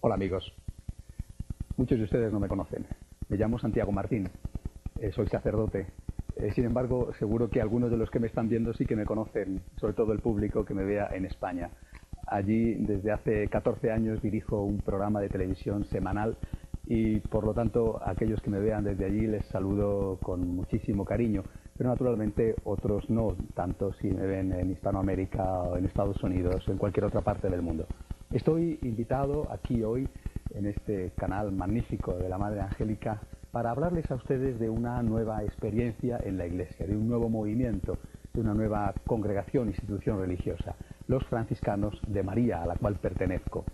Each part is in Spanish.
Hola amigos, muchos de ustedes no me conocen. Me llamo Santiago Martín, soy sacerdote. Sin embargo, seguro que algunos de los que me están viendo sí que me conocen, sobre todo el público que me vea en España. Allí desde hace 14 años dirijo un programa de televisión semanal y por lo tanto a aquellos que me vean desde allí les saludo con muchísimo cariño, pero naturalmente otros no, tanto si me ven en Hispanoamérica o en Estados Unidos o en cualquier otra parte del mundo. Estoy invitado aquí hoy en este canal magnífico de la Madre Angélica para hablarles a ustedes de una nueva experiencia en la Iglesia, de un nuevo movimiento, de una nueva congregación, institución religiosa, los franciscanos de María, a la cual pertenezco.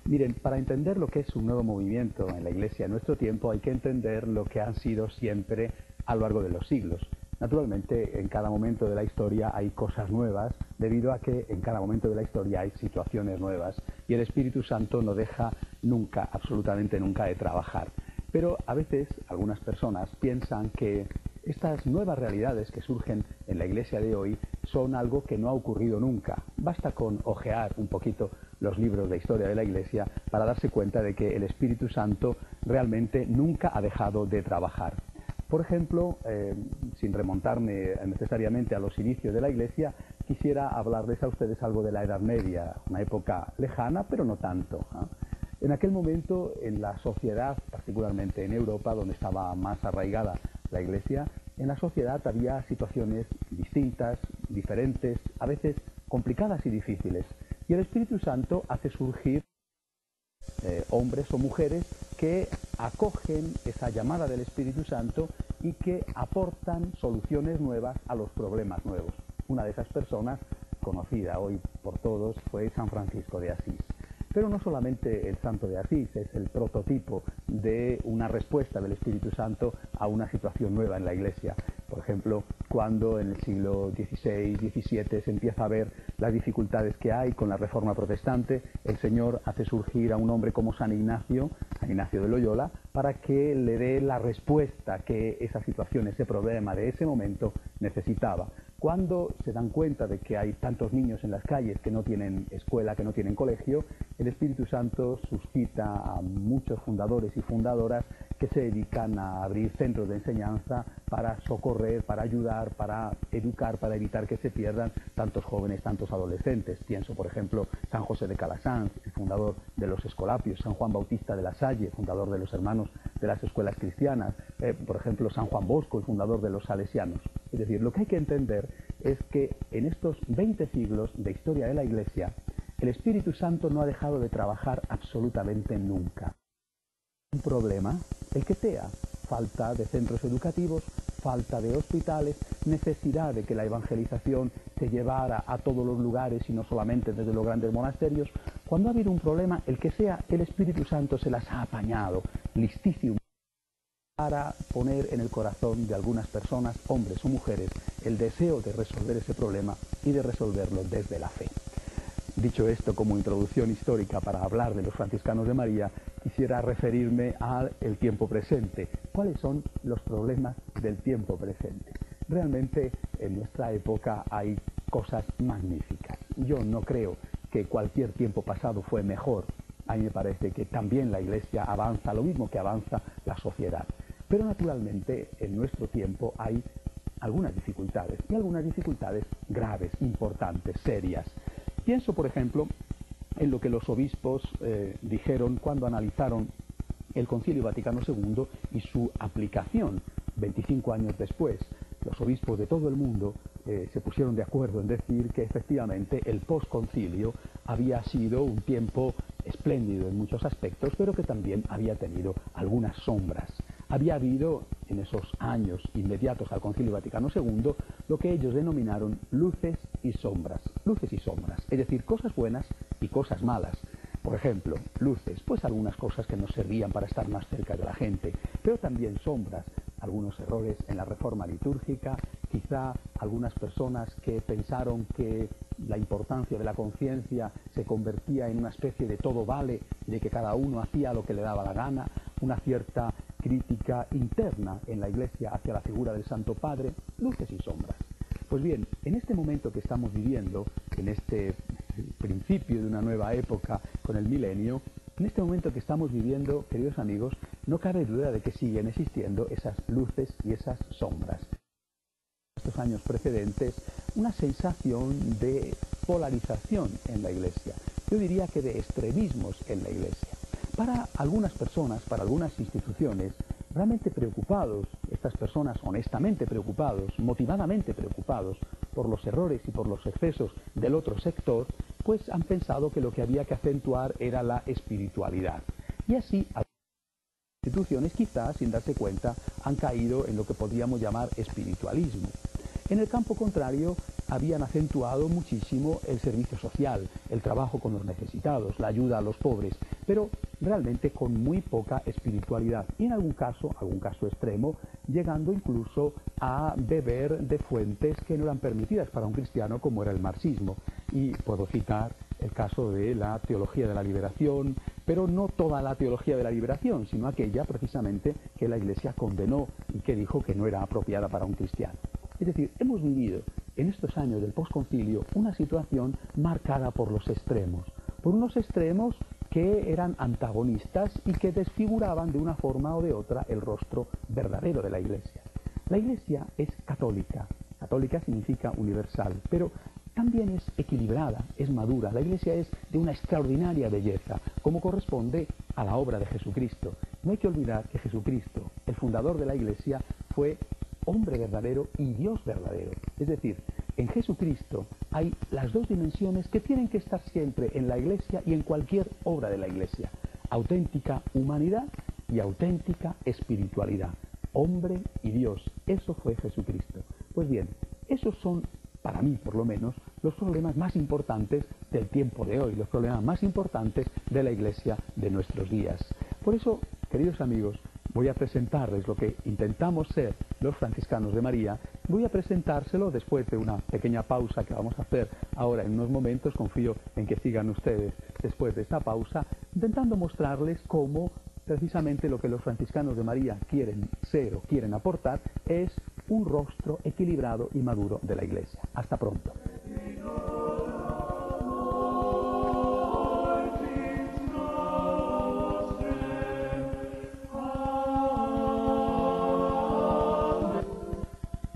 Miren, para entender lo que es un nuevo movimiento en la Iglesia en nuestro tiempo hay que entender lo que han sido siempre a lo largo de los siglos. Naturalmente, en cada momento de la historia hay cosas nuevas, debido a que en cada momento de la historia hay situaciones nuevas y el Espíritu Santo no deja nunca, absolutamente nunca, de trabajar. Pero a veces algunas personas piensan que estas nuevas realidades que surgen en la Iglesia de hoy son algo que no ha ocurrido nunca. Basta con ojear un poquito los libros de historia de la Iglesia para darse cuenta de que el Espíritu Santo realmente nunca ha dejado de trabajar. Por ejemplo, sin remontarme necesariamente a los inicios de la Iglesia, quisiera hablarles a ustedes algo de la Edad Media, una época lejana, pero no tanto. En aquel momento, en la sociedad, particularmente en Europa, donde estaba más arraigada la Iglesia, en la sociedad había situaciones distintas, diferentes, a veces complicadas y difíciles. Y el Espíritu Santo hace surgir hombres o mujeres que acogen esa llamada del Espíritu Santo y que aportan soluciones nuevas a los problemas nuevos. Una de esas personas, conocida hoy por todos, fue San Francisco de Asís. Pero no solamente el santo de Asís es el prototipo de una respuesta del Espíritu Santo a una situación nueva en la Iglesia. Por ejemplo, cuando en el siglo XVI, XVII se empieza a ver las dificultades que hay con la Reforma Protestante, el Señor hace surgir a un hombre como San Ignacio de Loyola, para que le dé la respuesta que esa situación, ese problema de ese momento necesitaba. Cuando se dan cuenta de que hay tantos niños en las calles que no tienen escuela, que no tienen colegio, el Espíritu Santo suscita a muchos fundadores y fundadoras que se dedican a abrir centros de enseñanza para socorrer, para ayudar, para educar, para evitar que se pierdan tantos jóvenes, tantos adolescentes. Pienso, por ejemplo, San José de Calasanz, el fundador de los Escolapios, San Juan Bautista de la Salle, fundador de los Hermanos de las Escuelas Cristianas, por ejemplo, San Juan Bosco, el fundador de los Salesianos. Es decir, lo que hay que entender es que en estos 20 siglos de historia de la Iglesia, el Espíritu Santo no ha dejado de trabajar absolutamente nunca. Un problema, el que sea, falta de centros educativos, falta de hospitales, necesidad de que la evangelización se llevara a todos los lugares y no solamente desde los grandes monasterios. Cuando ha habido un problema, el que sea, el Espíritu Santo se las ha apañado, listísimo, para poner en el corazón de algunas personas, hombres o mujeres, el deseo de resolver ese problema y de resolverlo desde la fe. Dicho esto como introducción histórica para hablar de los franciscanos de María, quisiera referirme al tiempo presente. ¿Cuáles son los problemas del tiempo presente? Realmente en nuestra época hay cosas magníficas. Yo no creo que cualquier tiempo pasado fue mejor. A mí me parece que también la Iglesia avanza lo mismo que avanza la sociedad. Pero naturalmente en nuestro tiempo hay algunas dificultades, y algunas dificultades graves, importantes, serias. Pienso, por ejemplo, en lo que los obispos dijeron cuando analizaron el Concilio Vaticano II y su aplicación 25 años después. Los obispos de todo el mundo se pusieron de acuerdo en decir que efectivamente el posconcilio había sido un tiempo espléndido en muchos aspectos, pero que también había tenido algunas sombras. Había habido en esos años inmediatos al Concilio Vaticano II lo que ellos denominaron luces y sombras, es decir, cosas buenas y cosas malas. Por ejemplo, luces, pues algunas cosas que nos servían para estar más cerca de la gente, pero también sombras, algunos errores en la reforma litúrgica, quizá algunas personas que pensaron que la importancia de la conciencia se convertía en una especie de todo vale, de que cada uno hacía lo que le daba la gana, una cierta crítica interna en la Iglesia hacia la figura del Santo Padre, luces y sombras. Pues bien, en este momento que estamos viviendo, en este principio de una nueva época con el milenio, En este momento que estamos viviendo, queridos amigos, no cabe duda de que siguen existiendo esas luces y esas sombras. En estos años precedentes, una sensación de polarización en la Iglesia. Yo diría que de extremismos en la Iglesia. Para algunas personas, para algunas instituciones, realmente preocupados, estas personas honestamente preocupados, motivadamente preocupados por los errores y por los excesos del otro sector, pues han pensado que lo que había que acentuar era la espiritualidad. Y así, algunas instituciones quizás, sin darse cuenta, han caído en lo que podríamos llamar espiritualismo. En el campo contrario, habían acentuado muchísimo el servicio social, el trabajo con los necesitados, la ayuda a los pobres, pero realmente con muy poca espiritualidad y en algún caso extremo, llegando incluso a beber de fuentes que no eran permitidas para un cristiano, como era el marxismo. Y puedo citar el caso de la teología de la liberación, pero no toda la teología de la liberación, sino aquella precisamente que la Iglesia condenó y que dijo que no era apropiada para un cristiano. Es decir, hemos vivido en estos años del posconcilio una situación marcada por los extremos, por unos extremos que eran antagonistas y que desfiguraban de una forma o de otra el rostro verdadero de la Iglesia. La Iglesia es católica, católica significa universal, pero también es equilibrada, es madura. La Iglesia es de una extraordinaria belleza, como corresponde a la obra de Jesucristo. No hay que olvidar que Jesucristo, el fundador de la Iglesia, fue hombre verdadero y Dios verdadero. Es decir, en Jesucristo hay las dos dimensiones que tienen que estar siempre en la Iglesia y en cualquier obra de la Iglesia. Auténtica humanidad y auténtica espiritualidad. Hombre y Dios. Eso fue Jesucristo. Pues bien, esos son, para mí por lo menos, los problemas más importantes del tiempo de hoy, los problemas más importantes de la Iglesia de nuestros días. Por eso, queridos amigos, voy a presentarles lo que intentamos ser los franciscanos de María. Voy a presentárselo después de una pequeña pausa que vamos a hacer ahora en unos momentos. Confío en que sigan ustedes después de esta pausa, intentando mostrarles cómo precisamente lo que los franciscanos de María quieren ser o quieren aportar es un rostro equilibrado y maduro de la Iglesia. Hasta pronto.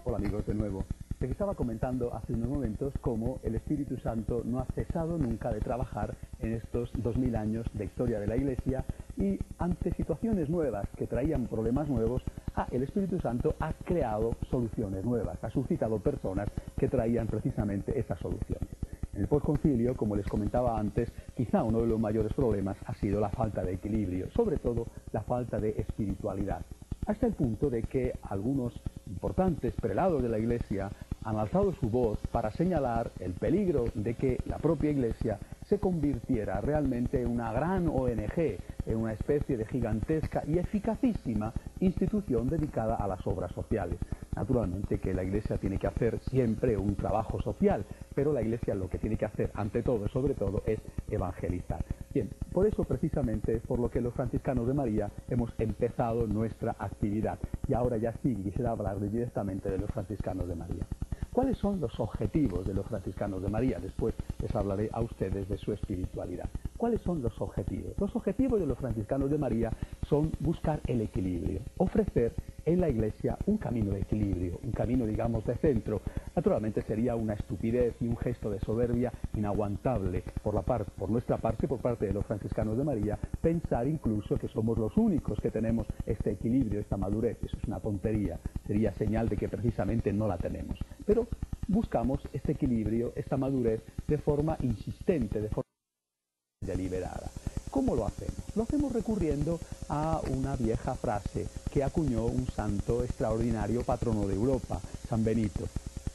Hola amigos de nuevo. Les estaba comentando hace unos momentos cómo el Espíritu Santo no ha cesado nunca de trabajar en estos 2000 años de historia de la Iglesia y ante situaciones nuevas que traían problemas nuevos, el Espíritu Santo ha creado soluciones nuevas, ha suscitado personas que traían precisamente esas soluciones. En el posconcilio, como les comentaba antes, quizá uno de los mayores problemas ha sido la falta de equilibrio, sobre todo la falta de espiritualidad, hasta el punto de que algunos importantes prelados de la Iglesia han alzado su voz para señalar el peligro de que la propia Iglesia se convirtiera realmente en una gran ONG, en una especie de gigantesca y eficacísima institución dedicada a las obras sociales. Naturalmente que la Iglesia tiene que hacer siempre un trabajo social, pero la Iglesia lo que tiene que hacer ante todo, sobre todo, es evangelizar. Bien, por eso precisamente es por lo que los franciscanos de María hemos empezado nuestra actividad. Y ahora ya sí quisiera hablarles directamente de los franciscanos de María. ¿Cuáles son los objetivos de los franciscanos de María? Después les hablaré a ustedes de su espiritualidad. ¿Cuáles son los objetivos? Los objetivos de los franciscanos de María son buscar el equilibrio, ofrecer en la Iglesia un camino de equilibrio, un camino, digamos, de centro. Naturalmente sería una estupidez y un gesto de soberbia inaguantable por nuestra parte, por parte de los franciscanos de María, pensar incluso que somos los únicos que tenemos este equilibrio, esta madurez. Eso es una tontería, sería señal de que precisamente no la tenemos. Pero buscamos este equilibrio, esta madurez, de forma insistente, de forma deliberada. ¿Cómo lo hacemos? Lo hacemos recurriendo a una vieja frase que acuñó un santo extraordinario, patrono de Europa, San Benito.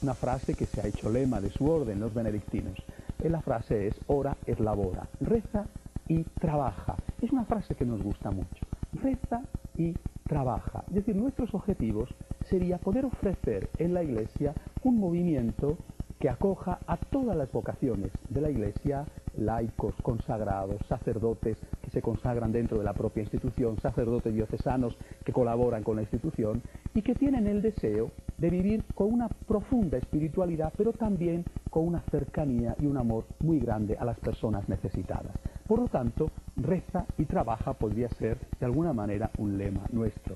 Una frase que se ha hecho lema de su orden, los benedictinos. La frase es ora et labora, reza y trabaja. Es una frase que nos gusta mucho. Reza y trabaja. Es decir, nuestros objetivos sería poder ofrecer en la Iglesia un movimiento que acoja a todas las vocaciones de la Iglesia, laicos, consagrados, sacerdotes que se consagran dentro de la propia institución, sacerdotes diocesanos que colaboran con la institución y que tienen el deseo de vivir con una profunda espiritualidad, pero también con una cercanía y un amor muy grande a las personas necesitadas. Por lo tanto, reza y trabaja podría ser de alguna manera un lema nuestro.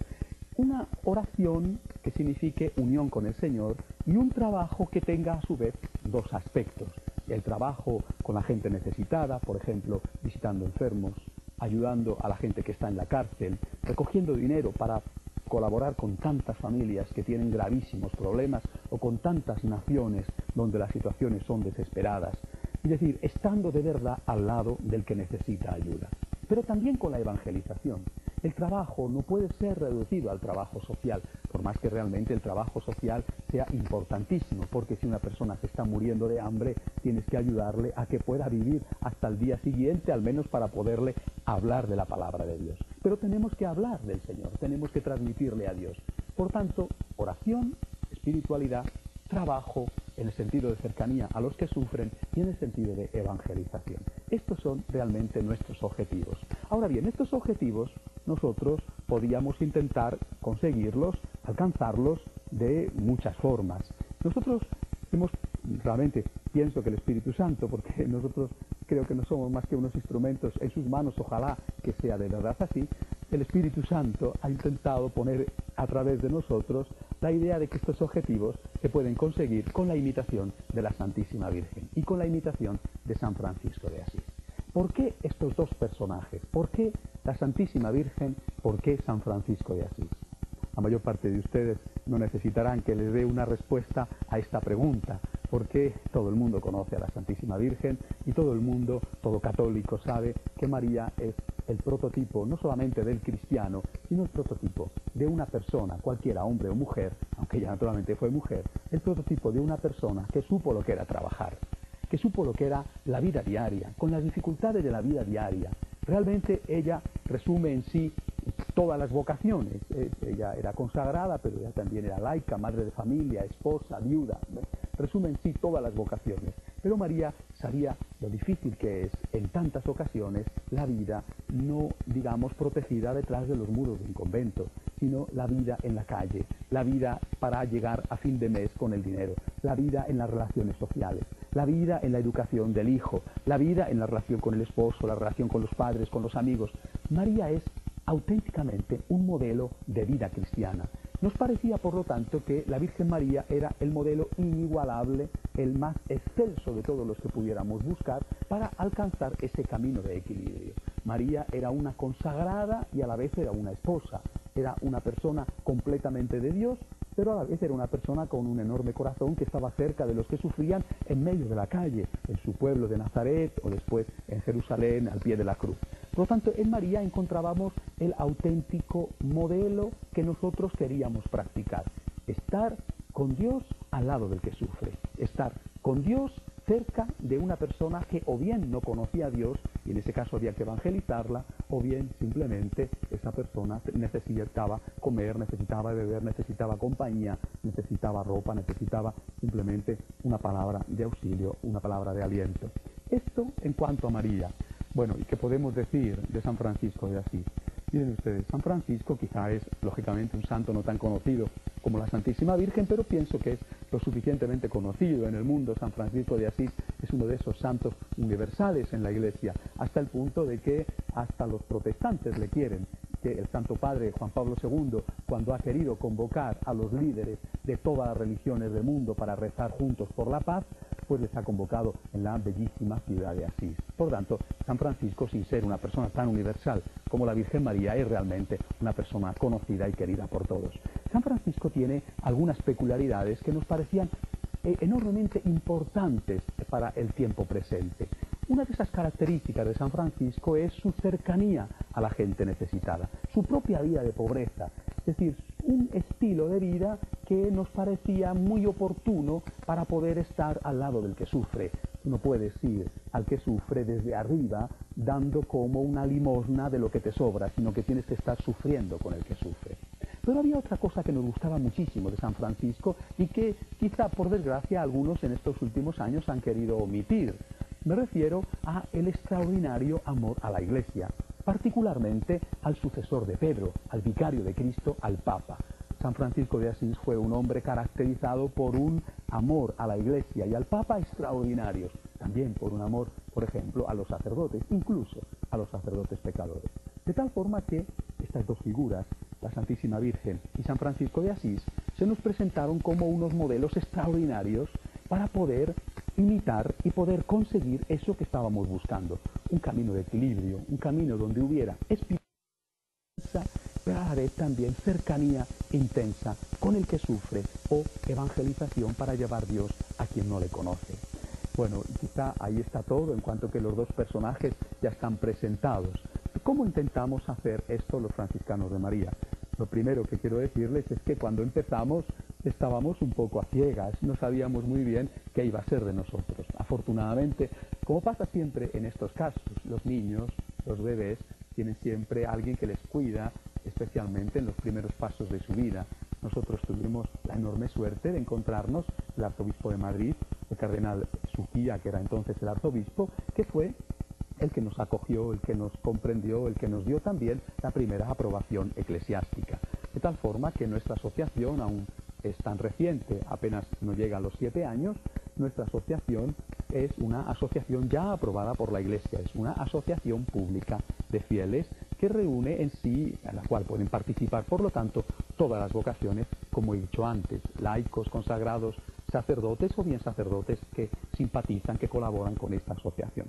Una oración que signifique unión con el Señor y un trabajo que tenga a su vez dos aspectos. El trabajo con la gente necesitada, por ejemplo, visitando enfermos, ayudando a la gente que está en la cárcel, recogiendo dinero para colaborar con tantas familias que tienen gravísimos problemas o con tantas naciones donde las situaciones son desesperadas. Es decir, estando de verdad al lado del que necesita ayuda. Pero también con la evangelización. El trabajo no puede ser reducido al trabajo social, por más que realmente el trabajo social sea importantísimo, porque si una persona se está muriendo de hambre, tienes que ayudarle a que pueda vivir hasta el día siguiente, al menos para poderle hablar de la palabra de Dios. Pero tenemos que hablar del Señor, tenemos que transmitirle a Dios. Por tanto, oración, espiritualidad, trabajo, en el sentido de cercanía a los que sufren y en el sentido de evangelización. Estos son realmente nuestros objetivos. Ahora bien, estos objetivos nosotros podíamos intentar conseguirlos, alcanzarlos de muchas formas. Nosotros realmente pienso que el Espíritu Santo, porque nosotros creo que no somos más que unos instrumentos en sus manos, ojalá que sea de verdad así, el Espíritu Santo ha intentado poner a través de nosotros la idea de que estos objetivos se pueden conseguir con la imitación de la Santísima Virgen y con la imitación de San Francisco de Asís. ¿Por qué estos dos personajes? ¿Por qué la Santísima Virgen? ¿Por qué San Francisco de Asís? La mayor parte de ustedes no necesitarán que les dé una respuesta a esta pregunta, porque todo el mundo conoce a la Santísima Virgen y todo el mundo, todo católico, sabe que María es el prototipo no solamente del cristiano, sino el prototipo de una persona, cualquiera, hombre o mujer, aunque ella naturalmente fue mujer, el prototipo de una persona que supo lo que era trabajar, que supo lo que era la vida diaria, con las dificultades de la vida diaria. Realmente ella resume en sí todas las vocaciones. Ella era consagrada, pero ella también era laica, madre de familia, esposa, viuda. Resume en sí todas las vocaciones. Pero María sabía lo difícil que es, en tantas ocasiones, la vida no, digamos, protegida detrás de los muros de un convento, sino la vida en la calle, la vida para llegar a fin de mes con el dinero, la vida en las relaciones sociales, la vida en la educación del hijo, la vida en la relación con el esposo, la relación con los padres, con los amigos. María es auténticamente un modelo de vida cristiana. Nos parecía, por lo tanto, que la Virgen María era el modelo inigualable, el más excelso de todos los que pudiéramos buscar para alcanzar ese camino de equilibrio. María era una consagrada y a la vez era una esposa. Era una persona completamente de Dios, pero a la vez era una persona con un enorme corazón que estaba cerca de los que sufrían en medio de la calle, en su pueblo de Nazaret o después en Jerusalén al pie de la cruz. Por lo tanto, en María encontrábamos el auténtico modelo que nosotros queríamos practicar. Estar con Dios al lado del que sufre. Estar con Dios cerca de una persona que o bien no conocía a Dios, y en ese caso había que evangelizarla, o bien simplemente esa persona necesitaba comer, necesitaba beber, necesitaba compañía, necesitaba ropa, necesitaba simplemente una palabra de auxilio, una palabra de aliento. Esto en cuanto a María. Bueno, ¿y qué podemos decir de San Francisco de Asís? Miren ustedes, San Francisco quizá es, lógicamente, un santo no tan conocido como la Santísima Virgen, pero pienso que es lo suficientemente conocido en el mundo. San Francisco de Asís es uno de esos santos universales en la Iglesia, hasta el punto de que hasta los protestantes le quieren, que el Santo Padre Juan Pablo II, cuando ha querido convocar a los líderes de todas las religiones del mundo para rezar juntos por la paz, pues les ha convocado en la bellísima ciudad de Asís. Por tanto, San Francisco, sin ser una persona tan universal como la Virgen María, es realmente una persona conocida y querida por todos. San Francisco tiene algunas peculiaridades que nos parecían enormemente importantes para el tiempo presente. Una de esas características de San Francisco es su cercanía a la gente necesitada, su propia vida de pobreza, es decir, un estilo de vida que nos parecía muy oportuno para poder estar al lado del que sufre. No puedes ir al que sufre desde arriba dando como una limosna de lo que te sobra, sino que tienes que estar sufriendo con el que sufre. Pero había otra cosa que nos gustaba muchísimo de San Francisco y que quizá por desgracia algunos en estos últimos años han querido omitir. Me refiero a el extraordinario amor a la Iglesia, particularmente al sucesor de Pedro, al vicario de Cristo, al Papa. San Francisco de Asís fue un hombre caracterizado por un amor a la Iglesia y al Papa extraordinarios, también por un amor, por ejemplo, a los sacerdotes, incluso a los sacerdotes pecadores. De tal forma que estas dos figuras, la Santísima Virgen y San Francisco de Asís, se nos presentaron como unos modelos extraordinarios para poder imitar y poder conseguir eso que estábamos buscando. Un camino de equilibrio, un camino donde hubiera espiritualidad, pero a la vez también cercanía intensa con el que sufre, o evangelización para llevar Dios a quien no le conoce. Bueno, quizá ahí está todo, en cuanto que los dos personajes ya están presentados. ¿Cómo intentamos hacer esto los franciscanos de María? Lo primero que quiero decirles es que cuando empezamos estábamos un poco a ciegas, no sabíamos muy bien qué iba a ser de nosotros. Afortunadamente, como pasa siempre en estos casos, los niños, los bebés, tienen siempre alguien que les cuida, especialmente en los primeros pasos de su vida. Nosotros tuvimos la enorme suerte de encontrarnos el arzobispo de Madrid, el cardenal Suquía, que era entonces el arzobispo, que fue el que nos acogió, el que nos comprendió, el que nos dio también la primera aprobación eclesiástica. De tal forma que nuestra asociación aún es tan reciente, apenas no llega a los 7 años, nuestra asociación es una asociación ya aprobada por la Iglesia, es una asociación pública de fieles que reúne en sí, en la cual pueden participar, por lo tanto, todas las vocaciones, como he dicho antes, laicos, consagrados, sacerdotes o bien sacerdotes que simpatizan, que colaboran con esta asociación.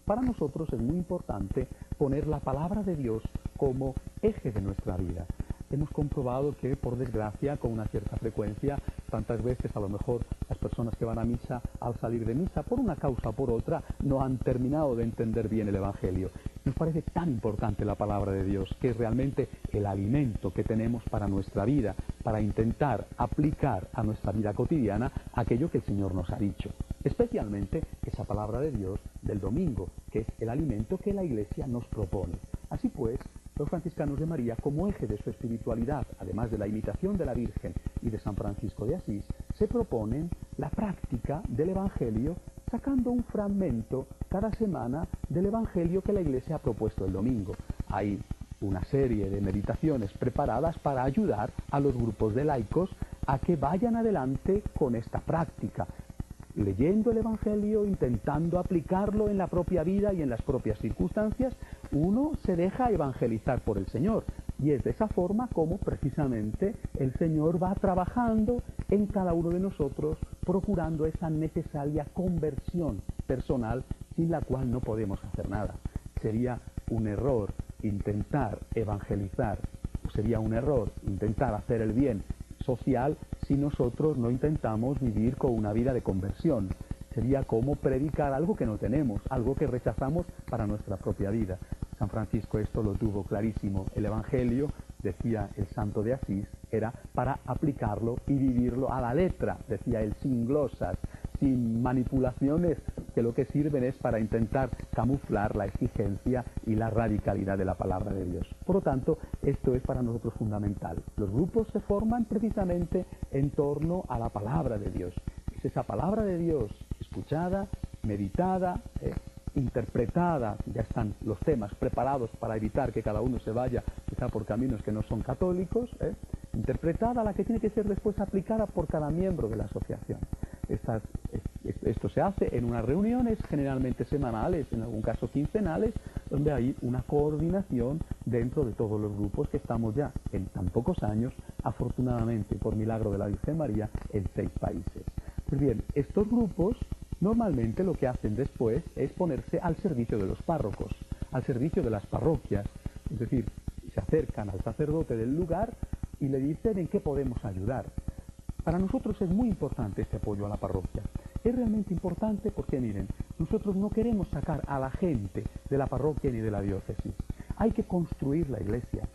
Para nosotros es muy importante poner la palabra de Dios como eje de nuestra vida. Hemos comprobado que, por desgracia, con una cierta frecuencia, tantas veces a lo mejor las personas que van a misa, al salir de misa, por una causa o por otra, no han terminado de entender bien el Evangelio. Nos parece tan importante la palabra de Dios, que es realmente el alimento que tenemos para nuestra vida, para intentar aplicar a nuestra vida cotidiana aquello que el Señor nos ha dicho. Especialmente esa palabra de Dios del domingo, que es el alimento que la Iglesia nos propone. Así pues, los franciscanos de María, como eje de su espiritualidad, además de la imitación de la Virgen y de San Francisco de Asís, se proponen la práctica del Evangelio, sacando un fragmento cada semana del Evangelio que la Iglesia ha propuesto el domingo. Hay una serie de meditaciones preparadas para ayudar a los grupos de laicos a que vayan adelante con esta práctica, leyendo el Evangelio, intentando aplicarlo en la propia vida y en las propias circunstancias. Uno se deja evangelizar por el Señor, y es de esa forma como precisamente el Señor va trabajando en cada uno de nosotros, procurando esa necesaria conversión personal, sin la cual no podemos hacer nada. Sería un error intentar evangelizar, sería un error intentar hacer el bien social si nosotros no intentamos vivir con una vida de conversión. Sería como predicar algo que no tenemos, algo que rechazamos para nuestra propia vida. San Francisco esto lo tuvo clarísimo. El Evangelio, decía el santo de Asís, era para aplicarlo y vivirlo a la letra, decía él, sin glosas, sin manipulaciones, que lo que sirven es para intentar camuflar la exigencia y la radicalidad de la palabra de Dios. Por lo tanto, esto es para nosotros fundamental. Los grupos se forman precisamente en torno a la palabra de Dios. Es esa palabra de Dios escuchada, meditada, interpretada, ya están los temas preparados para evitar que cada uno se vaya quizá por caminos que no son católicos, interpretada, la que tiene que ser después aplicada por cada miembro de la asociación. Esto se hace en unas reuniones generalmente semanales, en algún caso quincenales, donde hay una coordinación dentro de todos los grupos que estamos ya en tan pocos años, afortunadamente por milagro de la Virgen María, en 6 países. Pues bien, estos grupos normalmente lo que hacen después es ponerse al servicio de los párrocos, al servicio de las parroquias, es decir, se acercan al sacerdote del lugar y le dicen en qué podemos ayudar. Para nosotros es muy importante este apoyo a la parroquia. Es realmente importante porque, miren, nosotros no queremos sacar a la gente de la parroquia ni de la diócesis. Hay que construir la iglesia.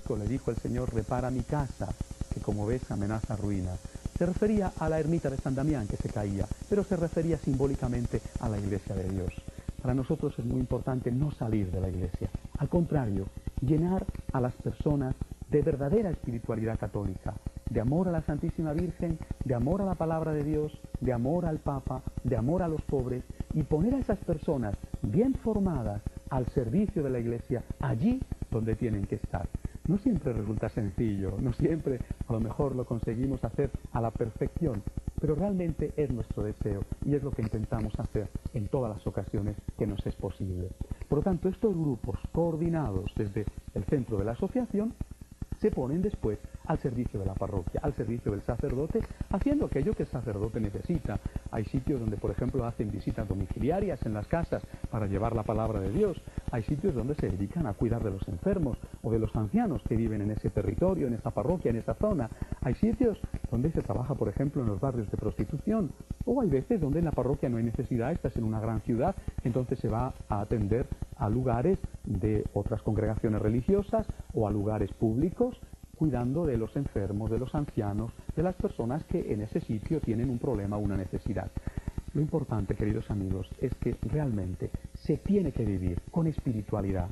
Le dijo el Señor, repara mi casa, que como ves amenaza ruina. Se refería a la ermita de San Damián que se caía, pero se refería simbólicamente a la iglesia de Dios. Para nosotros es muy importante no salir de la iglesia. Al contrario, llenar a las personas de verdadera espiritualidad católica, de amor a la Santísima Virgen, de amor a la palabra de Dios, de amor al Papa, de amor a los pobres, y poner a esas personas bien formadas al servicio de la Iglesia allí donde tienen que estar. No siempre resulta sencillo, no siempre a lo mejor lo conseguimos hacer a la perfección, pero realmente es nuestro deseo y es lo que intentamos hacer en todas las ocasiones que nos es posible. Por lo tanto, estos grupos coordinados desde el centro de la asociación se ponen después al servicio de la parroquia, al servicio del sacerdote, haciendo aquello que el sacerdote necesita. Hay sitios donde, por ejemplo, hacen visitas domiciliarias en las casas para llevar la palabra de Dios. Hay sitios donde se dedican a cuidar de los enfermos o de los ancianos que viven en ese territorio, en esa parroquia, en esa zona. Hay sitios donde se trabaja, por ejemplo, en los barrios de prostitución. O hay veces donde en la parroquia no hay necesidad, estás en una gran ciudad, entonces se va a atender a lugares de otras congregaciones religiosas o a lugares públicos, cuidando de los enfermos, de los ancianos, de las personas que en ese sitio tienen un problema o una necesidad. Lo importante, queridos amigos, es que realmente se tiene que vivir con espiritualidad,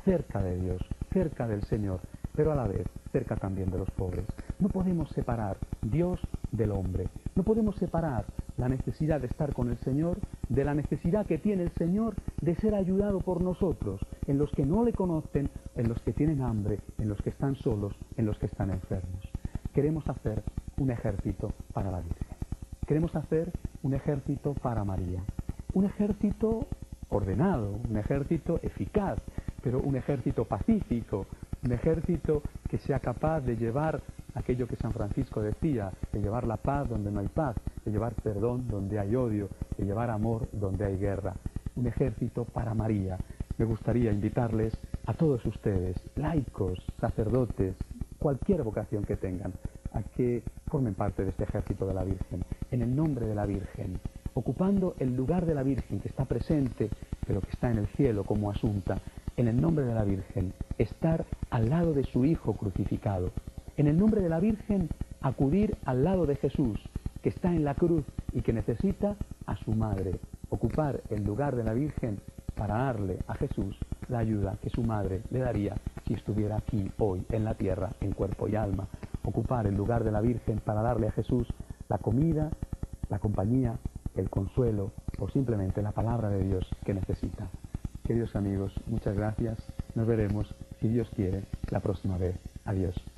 cerca de Dios, cerca del Señor, pero a la vez cerca también de los pobres. No podemos separar Dios del hombre, no podemos separar la necesidad de estar con el Señor de la necesidad que tiene el Señor de ser ayudado por nosotros, en los que no le conocen, en los que tienen hambre, en los que están solos, en los que están enfermos. Queremos hacer un ejército para la Virgen. Queremos hacer un ejército para María. Un ejército ordenado, un ejército eficaz, pero un ejército pacífico, un ejército que sea capaz de llevar aquello que San Francisco decía, de llevar la paz donde no hay paz, de llevar perdón donde hay odio, de llevar amor donde hay guerra. Un ejército para María. Me gustaría invitarles a todos ustedes, laicos, sacerdotes, cualquier vocación que tengan, a que formen parte de este ejército de la Virgen, en el nombre de la Virgen, ocupando el lugar de la Virgen que está presente, pero que está en el cielo como Asunta, en el nombre de la Virgen, estar al lado de su Hijo crucificado, en el nombre de la Virgen, acudir al lado de Jesús, que está en la cruz y que necesita a su madre, ocupar el lugar de la Virgen para darle a Jesús la ayuda que su madre le daría si estuviera aquí hoy en la tierra en cuerpo y alma, ocupar el lugar de la Virgen para darle a Jesús la comida, la compañía, el consuelo o simplemente la palabra de Dios que necesita. Queridos amigos, muchas gracias. Nos veremos, si Dios quiere, la próxima vez. Adiós.